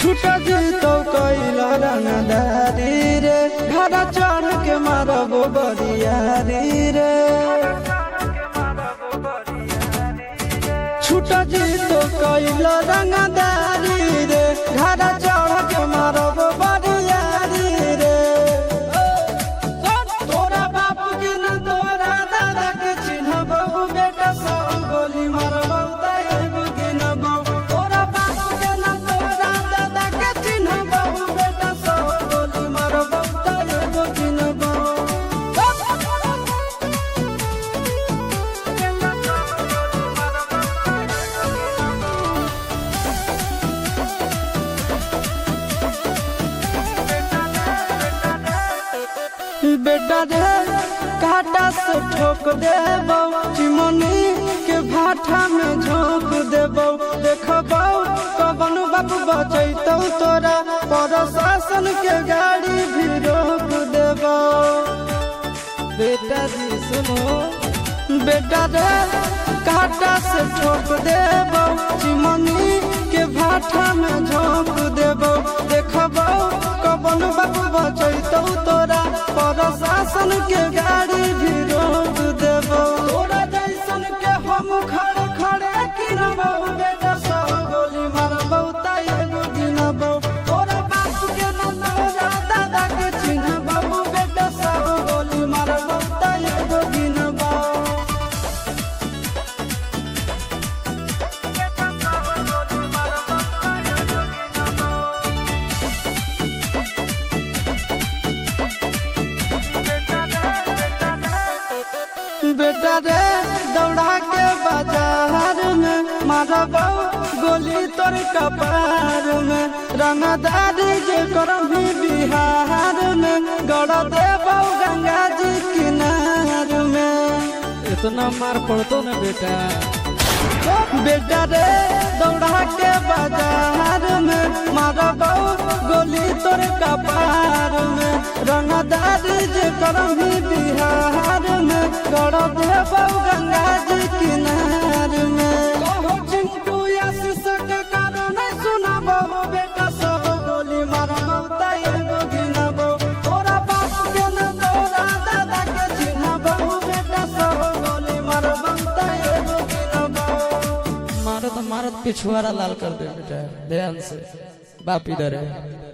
छूट जीतो कैला रंगदारी रे घर चढ़ के मारबो बरियारी रे छूट जीतो कैला रंगदारी रे घर चढ़ के मारबो बरियारी रे तोरा बापू के न तोरा दादा के चिन्हबो बेटा सब गोली मारबो ताएगो गिनबो तोरा बापू के न तोरा दादा के चिन्हबो बेटा सब गोली मारबो ताएगो गिनबो बेटा रे काटा से ठोक देबो चिमनी के भाठा में झोंक देबो देखबो कवन बाबू बचैतौ तोरा प्रशासन के गाड़ी भी रोक देबो बेटा जी सुनो बेटा रे काटा से ठोक देबो चिमनी के भाठा में झोंक देबो देखबो कवन बाबू बचैतौ तोरा प्रशासन के गाड़ी भी रोक देबो तोरा जैसन के हम खड़े खड़े गिनबो बेटा सब गोली मारबो ताएगो गिनबो तोरा बाप के न तोरा दादा के चिन्हबो बेटा सब गोली मारबो ताएगो गिनबो बेटा रे दौड़ा के बाजार में मारबो गोली तोर कपार में रंगदारी जे करभी बिहार में गड़ देबो गंगा जी किनार में इतना मार पड़तो न बेटा बेटा रे दौड़ा के बाजार में मारबो गोली तोर कपार में रंगदारी जे करभी बिहार में गड़ देबो गंगा जी किनार में कहो चिंटू आशीष के कारण सुनबो बेटा सब गोली मारबो ताएगो गिनबो तोरा बाप के न तोरा दादा के चिन्हबो बेटा सब गोली मारबो ताएगो गिनबो मारत मारत पिछुआरा लाल कर दे बेटा ध्यान से बाप इधर है।